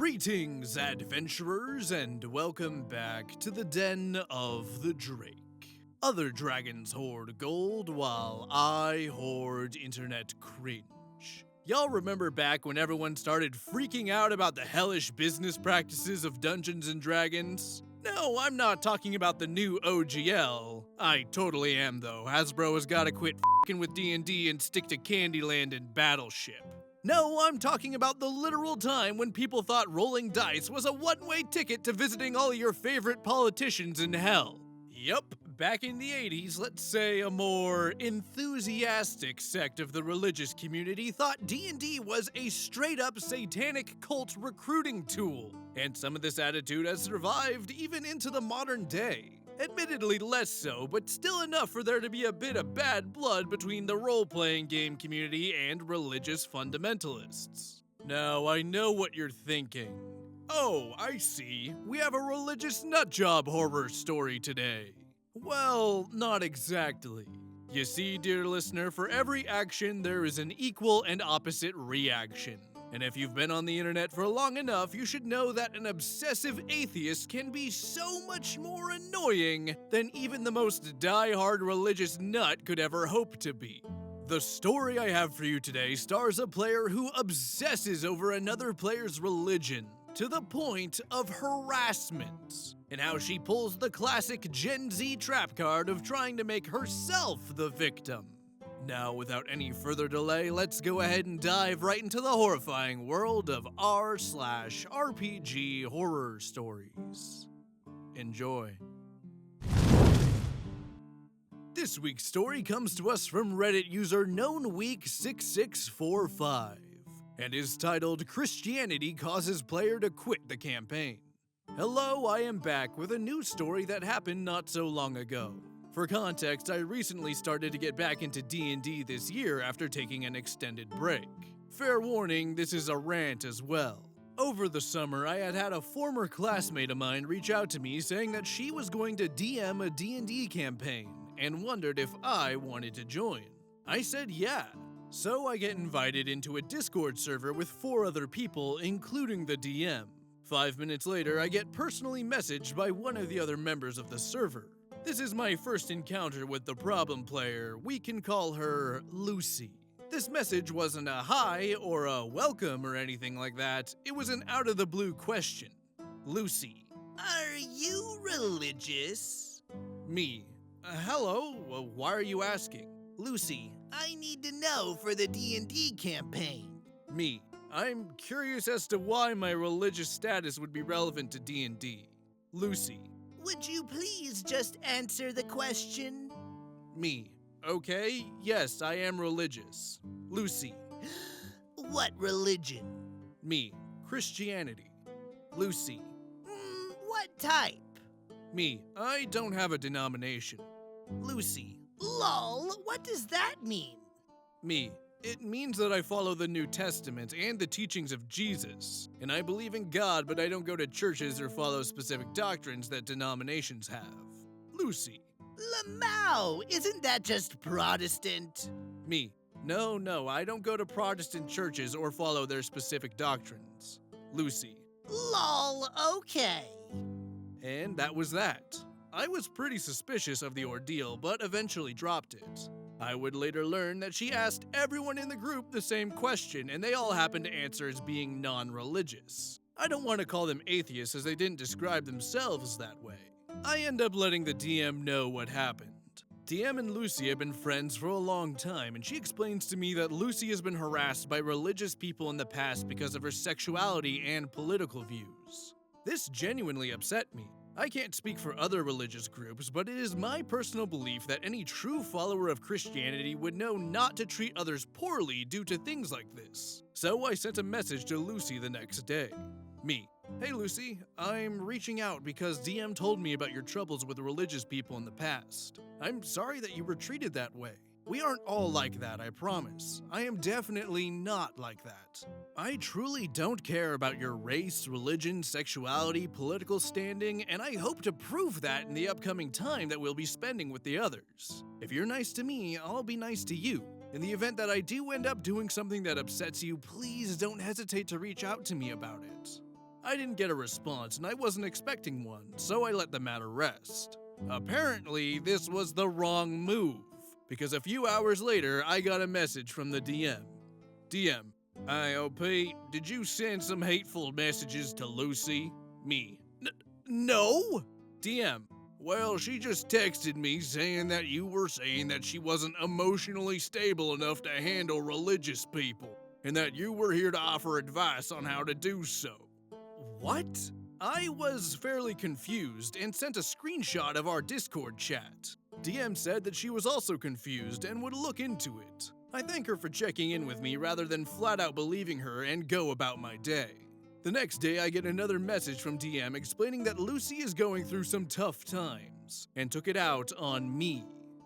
Greetings, adventurers, and welcome back to the Den of the Drake. Other dragons hoard gold, while I hoard internet cringe. Y'all remember back when everyone started freaking out about the hellish business practices of Dungeons & Dragons? No, I'm not talking about the new OGL. I totally am, though. Hasbro has gotta quit f***ing with D&D and stick to Candyland and Battleship. No, I'm talking about the literal time when people thought rolling dice was a one-way ticket to visiting all your favorite politicians in hell. Yup, back in the 80s, let's say a more enthusiastic sect of the religious community thought D&D was a straight-up satanic cult recruiting tool. And some of this attitude has survived even into the modern day. Admittedly less so, but still enough for there to be a bit of bad blood between the role-playing game community and religious fundamentalists. Now, I know what you're thinking. Oh, I see. We have a religious nutjob horror story today. Well, not exactly. You see, dear listener, for every action there is an equal and opposite reaction. And if you've been on the internet for long enough, you should know that an obsessive atheist can be so much more annoying than even the most die-hard religious nut could ever hope to be. The story I have for you today stars a player who obsesses over another player's religion to the point of harassment, and how she pulls the classic Gen Z trap card of trying to make herself the victim. Now, without any further delay, let's go ahead and dive right into the horrifying world of r/RPG horror stories. Enjoy. This week's story comes to us from Reddit user KnownWeek6645 and is titled Christianity Causes Player to Quit the Campaign. Hello, I am back with a new story that happened not so long ago. For context, I recently started to get back into D&D this year after taking an extended break. Fair warning, this is a rant as well. Over the summer, I had a former classmate of mine reach out to me saying that she was going to DM a D&D campaign and wondered if I wanted to join. I said yeah. So I get invited into a Discord server with 4 other people, including the DM. 5 minutes later, I get personally messaged by one of the other members of the server. This is my first encounter with the problem player. We can call her Lucy. This message wasn't a hi or a welcome or anything like that. It was an out-of-the-blue question. Lucy: Are you religious? Me: hello, why are you asking? Lucy: I need to know for the D&D campaign. Me: I'm curious as to why my religious status would be relevant to D&D. Lucy: Would you please just answer the question? Me: okay, yes, I am religious. Lucy: What religion? Me: Christianity. Lucy: What type? Me: I don't have a denomination. Lucy: LOL, what does that mean? Me: it means that I follow the New Testament and the teachings of Jesus, and I believe in God, but I don't go to churches or follow specific doctrines that denominations have. Lucy: Lamau, isn't that just Protestant? Me: No, I don't go to Protestant churches or follow their specific doctrines. Lucy: LOL, okay. And that was that. I was pretty suspicious of the ordeal, but eventually dropped it. I would later learn that she asked everyone in the group the same question, and they all happened to answer as being non-religious. I don't want to call them atheists as they didn't describe themselves that way. I end up letting the DM know what happened. DM and Lucy have been friends for a long time, and she explains to me that Lucy has been harassed by religious people in the past because of her sexuality and political views. This genuinely upset me. I can't speak for other religious groups, but it is my personal belief that any true follower of Christianity would know not to treat others poorly due to things like this. So I sent a message to Lucy the next day. Me: Hey Lucy, I'm reaching out because DM told me about your troubles with religious people in the past. I'm sorry that you were treated that way. We aren't all like that, I promise. I am definitely not like that. I truly don't care about your race, religion, sexuality, political standing, and I hope to prove that in the upcoming time that we'll be spending with the others. If you're nice to me, I'll be nice to you. In the event that I do end up doing something that upsets you, please don't hesitate to reach out to me about it. I didn't get a response and I wasn't expecting one, so I let the matter rest. Apparently, this was the wrong move, because a few hours later, I got a message from the DM. DM, IOP, did you send some hateful messages to Lucy? Me. No! DM, well, she just texted me saying that you were saying that she wasn't emotionally stable enough to handle religious people, and that you were here to offer advice on how to do so. What? I was fairly confused and sent a screenshot of our Discord chat. DM said that she was also confused and would look into it. I thank her for checking in with me rather than flat out believing her and go about my day. The next day, I get another message from DM explaining that Lucy is going through some tough times and took it out on me.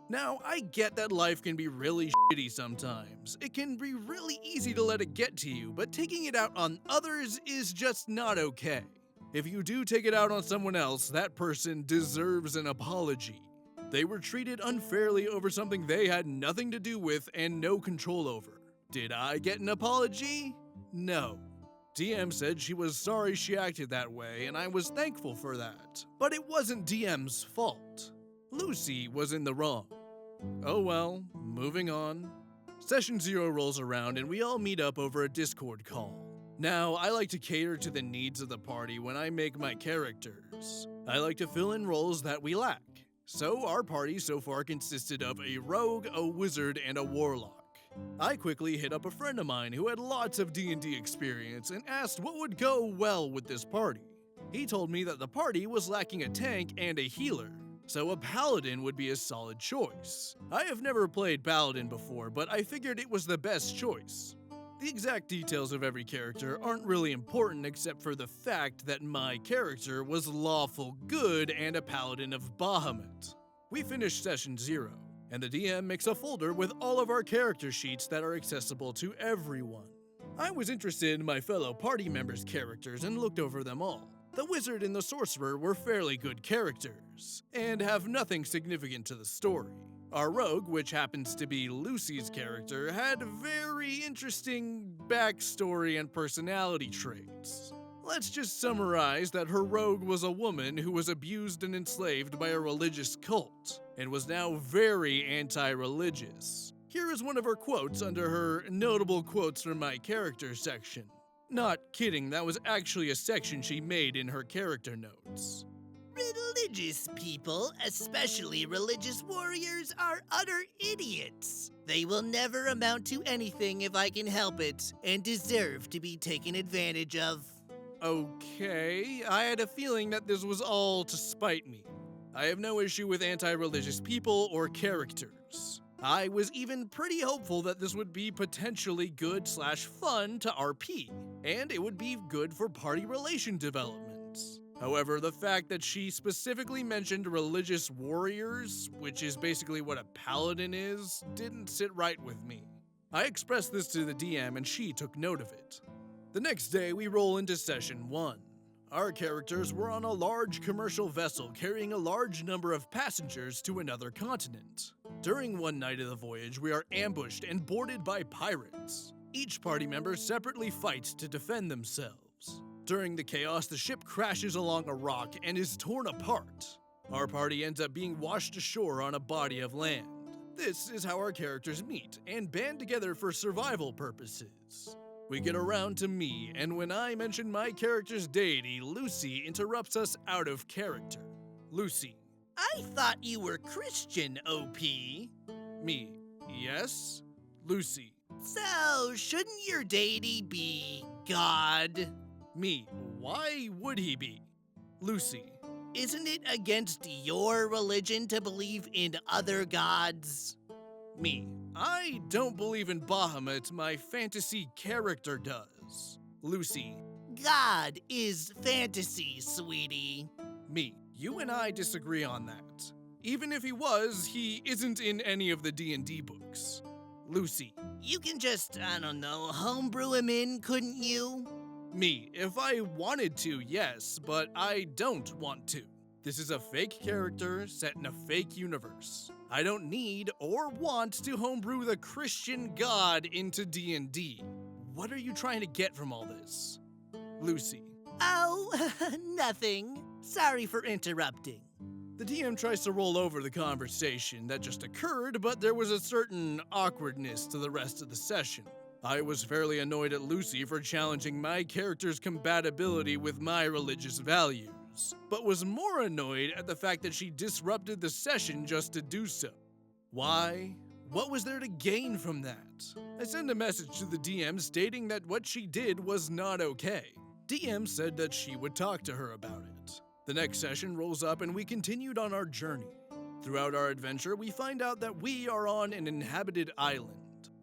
Now, I get that life can be really shitty sometimes. It can be really easy to let it get to you, but taking it out on others is just not okay. If you do take it out on someone else, that person deserves an apology. They were treated unfairly over something they had nothing to do with and no control over. Did I get an apology? No. DM said she was sorry she acted that way, and I was thankful for that. But it wasn't DM's fault. Lucy was in the wrong. Oh well, moving on. Session 0 rolls around and we all meet up over a Discord call. Now, I like to cater to the needs of the party when I make my characters. I like to fill in roles that we lack. So our party so far consisted of a rogue, a wizard, and a warlock. I quickly hit up a friend of mine who had lots of D&D experience and asked what would go well with this party. He told me that the party was lacking a tank and a healer, so a paladin would be a solid choice. I have never played paladin before, but I figured it was the best choice. The exact details of every character aren't really important except for the fact that my character was lawful good and a paladin of Bahamut. We finished session 0, and the DM makes a folder with all of our character sheets that are accessible to everyone. I was interested in my fellow party members' characters and looked over them all. The wizard and the sorcerer were fairly good characters, and have nothing significant to the story. Our rogue, which happens to be Lucy's character, had very interesting backstory and personality traits. Let's just summarize that her rogue was a woman who was abused and enslaved by a religious cult, and was now very anti-religious. Here is one of her quotes under her notable quotes from my character section. Not kidding, that was actually a section she made in her character notes. Religious people, especially religious warriors, are utter idiots. They will never amount to anything if I can help it, and deserve to be taken advantage of. Okay, I had a feeling that this was all to spite me. I have no issue with anti-religious people or characters. I was even pretty hopeful that this would be potentially good/fun to RP, and it would be good for party relation development. However, the fact that she specifically mentioned religious warriors, which is basically what a paladin is, didn't sit right with me. I expressed this to the DM and she took note of it. The next day, we roll into session 1. Our characters were on a large commercial vessel carrying a large number of passengers to another continent. During one night of the voyage, we are ambushed and boarded by pirates. Each party member separately fights to defend themselves. During the chaos, the ship crashes along a rock and is torn apart. Our party ends up being washed ashore on a body of land. This is how our characters meet and band together for survival purposes. We get around to me, and when I mention my character's deity, Lucy interrupts us out of character. Lucy. I thought you were Christian, OP. Me. Yes? Lucy. So, shouldn't your deity be God? Me. Why would he be? Lucy. Isn't it against your religion to believe in other gods? Me. I don't believe in Bahamut, my fantasy character does. Lucy. God is fantasy, sweetie. Me. You and I disagree on that. Even if he was, he isn't in any of the D&D books. Lucy. You can just, homebrew him in, couldn't you? Me. If I wanted to, yes, but I don't want to. This is a fake character set in a fake universe. I don't need or want to homebrew the Christian God into D&D. What are you trying to get from all this? Lucy. Oh, nothing. Sorry for interrupting. The DM tries to roll over the conversation that just occurred, but there was a certain awkwardness to the rest of the session. I was fairly annoyed at Lucy for challenging my character's compatibility with my religious values, but was more annoyed at the fact that she disrupted the session just to do so. Why? What was there to gain from that? I sent a message to the DM stating that what she did was not okay. DM said that she would talk to her about it. The next session rolls up and we continued on our journey. Throughout our adventure, we find out that we are on an inhabited island.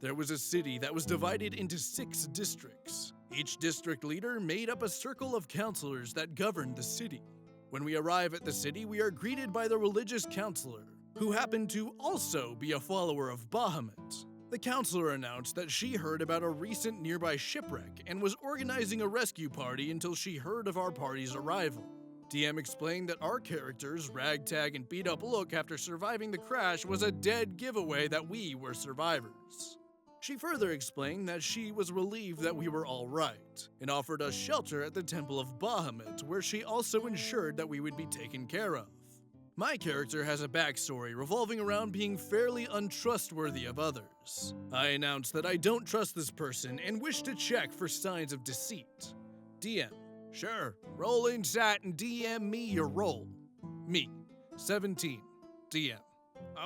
There was a city that was divided into 6 districts. Each district leader made up a circle of counselors that governed the city. When we arrive at the city, we are greeted by the religious counselor, who happened to also be a follower of Bahamut. The counselor announced that she heard about a recent nearby shipwreck and was organizing a rescue party until she heard of our party's arrival. DM explained that our character's ragtag and beat-up look after surviving the crash was a dead giveaway that we were survivors. She further explained that she was relieved that we were all right, and offered us shelter at the Temple of Bahamut, where she also ensured that we would be taken care of. My character has a backstory revolving around being fairly untrustworthy of others. I announced that I don't trust this person and wish to check for signs of deceit. DM: sure, roll insight and DM me your roll. Me, 17. DM: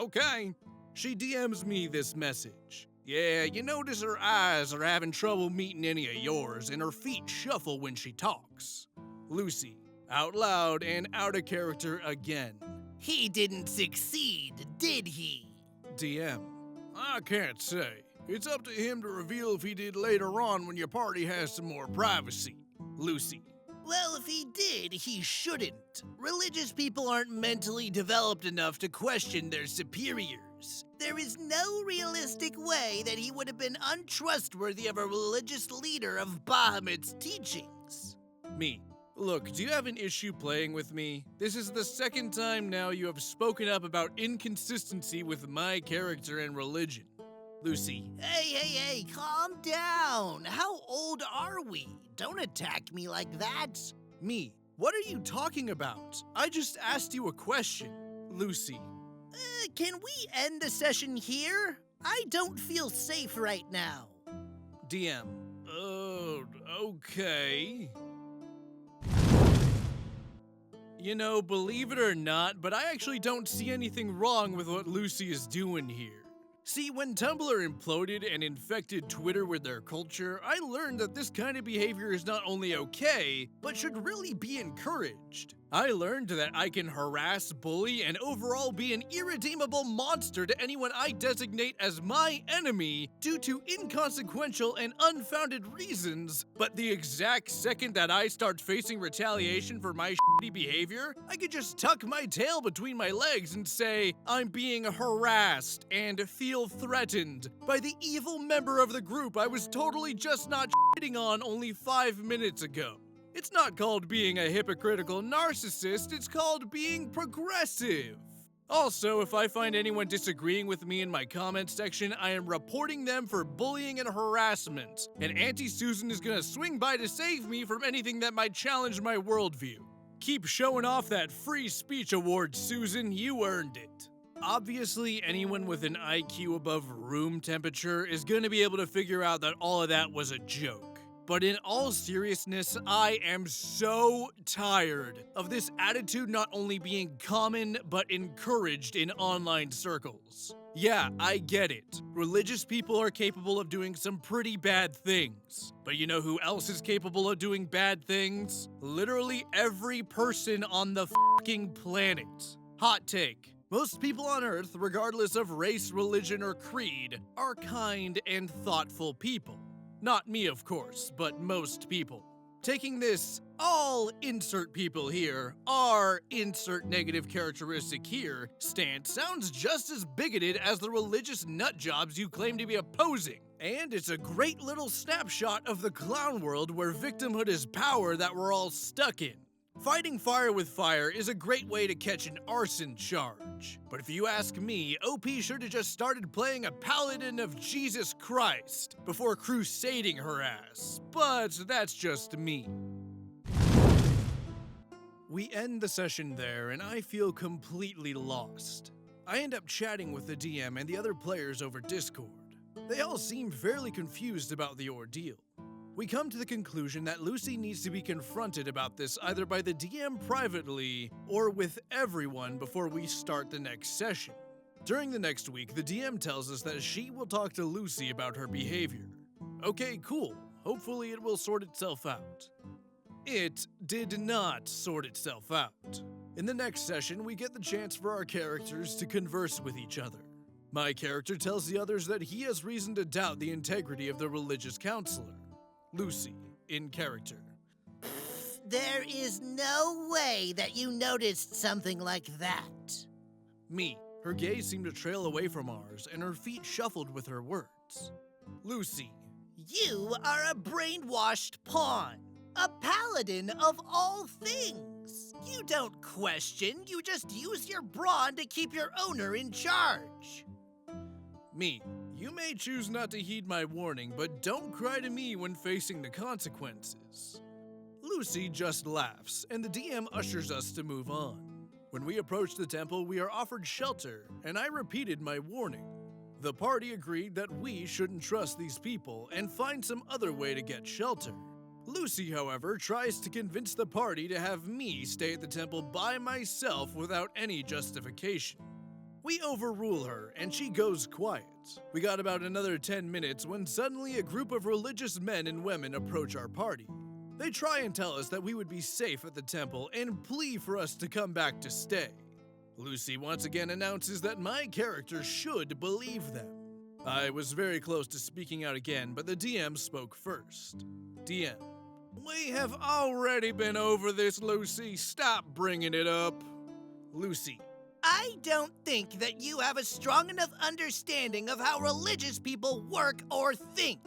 okay. She DMs me this message. Yeah, you notice her eyes are having trouble meeting any of yours, and her feet shuffle when she talks. Lucy, out loud and out of character again. He didn't succeed, did he? DM: I can't say. It's up to him to reveal if he did later on when your party has some more privacy. Lucy: Well, if he did, he shouldn't. Religious people aren't mentally developed enough to question their superiors. There is no realistic way that he would have been untrustworthy of a religious leader of Bahamut's teachings. Me: look, do you have an issue playing with me? This is the second time now you have spoken up about inconsistency with my character and religion. Lucy: Hey, calm down. How old are we? Don't attack me like that. Me: what are you talking about? I just asked you a question. Lucy: Can we end the session here? I don't feel safe right now. DM: oh, okay. You know, believe it or not, but I actually don't see anything wrong with what Lucy is doing here. See, when Tumblr imploded and infected Twitter with their culture, I learned that this kind of behavior is not only okay, but should really be encouraged. I learned that I can harass, bully, and overall be an irredeemable monster to anyone I designate as my enemy due to inconsequential and unfounded reasons, but the exact second that I start facing retaliation for my shitty behavior, I could just tuck my tail between my legs and say, I'm being harassed and feel threatened by the evil member of the group I was totally just not shitting on only 5 minutes ago. It's not called being a hypocritical narcissist, it's called being progressive. Also, if I find anyone disagreeing with me in my comment section, I am reporting them for bullying and harassment, and Auntie Susan is gonna swing by to save me from anything that might challenge my worldview. Keep showing off that free speech award, Susan, you earned it. Obviously, anyone with an IQ above room temperature is gonna be able to figure out that all of that was a joke. But in all seriousness, I am so tired of this attitude not only being common, but encouraged in online circles. Yeah, I get it. Religious people are capable of doing some pretty bad things. But you know who else is capable of doing bad things? Literally every person on the fucking planet. Hot take. Most people on Earth, regardless of race, religion, or creed, are kind and thoughtful people. Not me, of course, but most people. Taking this all insert people here, our insert negative characteristic here stance sounds just as bigoted as the religious nutjobs you claim to be opposing. And it's a great little snapshot of the clown world where victimhood is power that we're all stuck in. Fighting fire with fire is a great way to catch an arson charge. But if you ask me, OP should have just started playing a paladin of Jesus Christ before crusading her ass. But that's just me. We end the session there, and I feel completely lost. I end up chatting with the DM and the other players over Discord. They all seem fairly confused about the ordeal. We come to the conclusion that Lucy needs to be confronted about this either by the DM privately or with everyone before we start the next session. During the next week, the DM tells us that she will talk to Lucy about her behavior. Okay, cool. Hopefully it will sort itself out. It did not sort itself out. In the next session, we get the chance for our characters to converse with each other. My character tells the others that he has reason to doubt the integrity of the religious counselor. Lucy, in character. There is no way that you noticed something like that. Me, her gaze seemed to trail away from ours, and her feet shuffled with her words. Lucy. You are a brainwashed pawn. A paladin of all things. You don't question, you just use your brawn to keep your owner in charge. Me. You may choose not to heed my warning, but don't cry to me when facing the consequences. Lucy just laughs, and the DM ushers us to move on. When we approach the temple, we are offered shelter, and I repeated my warning. The party agreed that we shouldn't trust these people and find some other way to get shelter. Lucy, however, tries to convince the party to have me stay at the temple by myself without any justification. We overrule her, and she goes quiet. We got about another 10 minutes when suddenly a group of religious men and women approach our party. They try and tell us that we would be safe at the temple and plea for us to come back to stay. Lucy once again announces that my character should believe them. I was very close to speaking out again, but the DM spoke first. DM. We have already been over this, Lucy. Stop bringing it up. Lucy. I don't think that you have a strong enough understanding of how religious people work or think.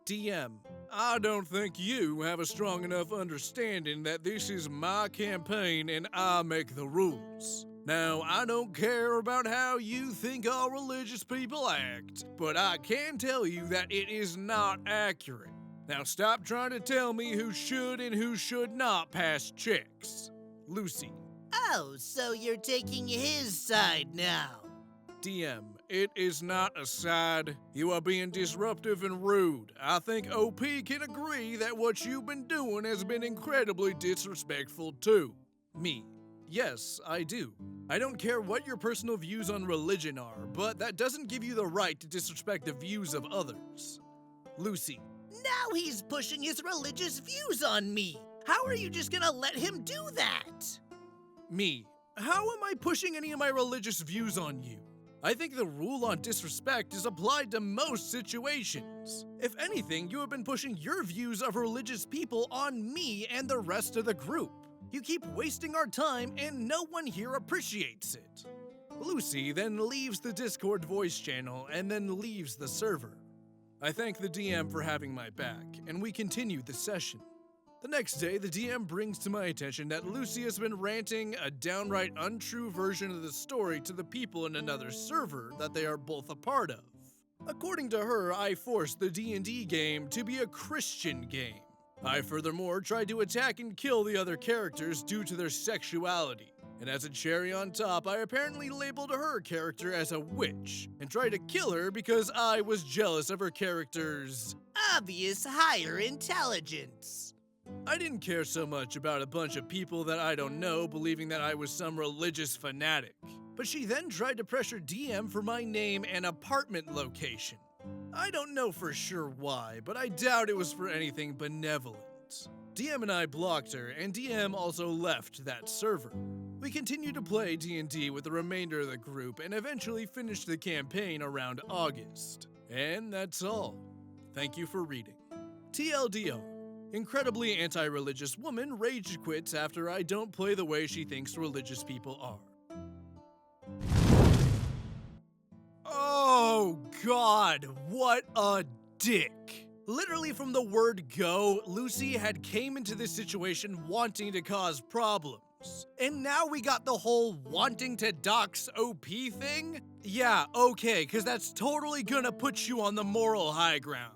DM. I don't think you have a strong enough understanding that this is my campaign and I make the rules. Now, I don't care about how you think all religious people act, but I can tell you that it is not accurate. Now stop trying to tell me who should and who should not pass checks. Lucy. Oh, so you're taking his side now. DM, it is not a side. You are being disruptive and rude. I think OP can agree that what you've been doing has been incredibly disrespectful too. Me. Yes, I do. I don't care what your personal views on religion are, but that doesn't give you the right to disrespect the views of others. Lucy. Now he's pushing his religious views on me. How are you just gonna let him do that? Me. How am I pushing any of my religious views on you? I think the rule on disrespect is applied to most situations. If anything, you have been pushing your views of religious people on me and the rest of the group. You keep wasting our time and no one here appreciates it. Lucy then leaves the Discord voice channel and then leaves the server. I thank the DM for having my back, and we continue the session. The next day, the DM brings to my attention that Lucy has been ranting a downright untrue version of the story to the people in another server that they are both a part of. According to her, I forced the D&D game to be a Christian game. I furthermore tried to attack and kill the other characters due to their sexuality. And as a cherry on top, I apparently labeled her character as a witch and tried to kill her because I was jealous of her character's obvious higher intelligence. I didn't care so much about a bunch of people that I don't know believing that I was some religious fanatic. But she then tried to pressure DM for my name and apartment location. I don't know for sure why, but I doubt it was for anything benevolent. DM and I blocked her, and DM also left that server. We continued to play D&D with the remainder of the group and eventually finished the campaign around August. And that's all. Thank you for reading. TLDR. Incredibly anti-religious woman rage quits after I don't play the way she thinks religious people are. Oh God, what a dick. Literally from the word go, Lucy had came into this situation wanting to cause problems. And now we got the whole wanting to dox OP thing? Yeah, okay, cause that's totally gonna put you on the moral high ground.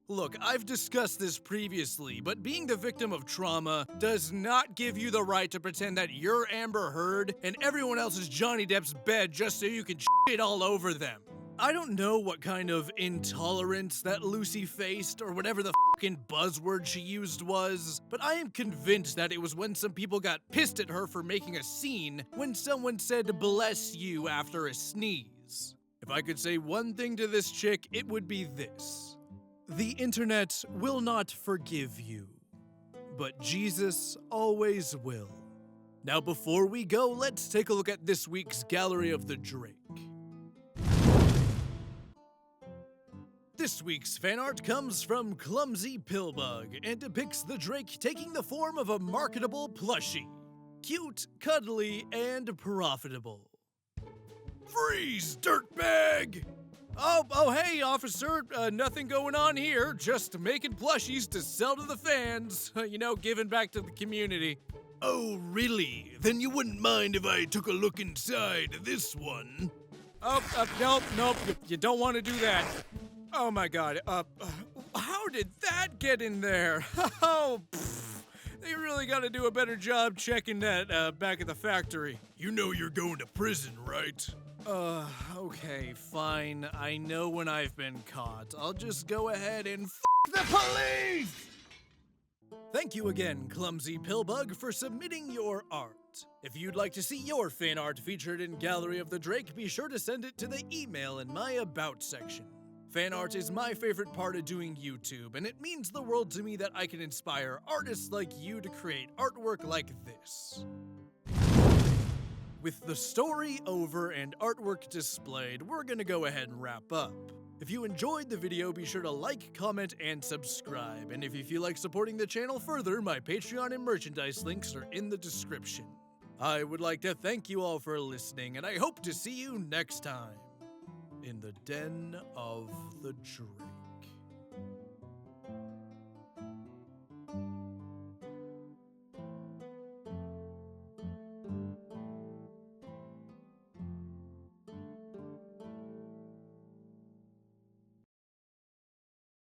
Look, I've discussed this previously, but being the victim of trauma does not give you the right to pretend that you're Amber Heard and everyone else is Johnny Depp's bed just so you can shit all over them. I don't know what kind of intolerance that Lucy faced or whatever the fucking buzzword she used was, but I am convinced that it was when some people got pissed at her for making a scene when someone said bless you after a sneeze. If I could say one thing to this chick, it would be this. The internet will not forgive you, but Jesus always will. Now before we go, let's take a look at this week's Gallery of the Drake. This week's fan art comes from Clumsy Pillbug and depicts the Drake taking the form of a marketable plushie. Cute, cuddly, and profitable. Freeze, dirtbag! Oh, hey, officer. Nothing going on here. Just making plushies to sell to the fans. Giving back to the community. Oh, really? Then you wouldn't mind if I took a look inside this one? Nope. You don't want to do that. Oh my god. How did that get in there? They really gotta do a better job checking that back at the factory. You know you're going to prison, right? Okay, fine. I know when I've been caught. I'll just go ahead and the police! Thank you again, Clumsy Pillbug, for submitting your art. If you'd like to see your fan art featured in Gallery of the Drake, be sure to send it to the email in my About section. Fan art is my favorite part of doing YouTube, and it means the world to me that I can inspire artists like you to create artwork like this. With the story over and artwork displayed, we're gonna go ahead and wrap up. If you enjoyed the video, be sure to like, comment, and subscribe. And if you feel like supporting the channel further, my Patreon and merchandise links are in the description. I would like to thank you all for listening, and I hope to see you next time in the Den of the Drake.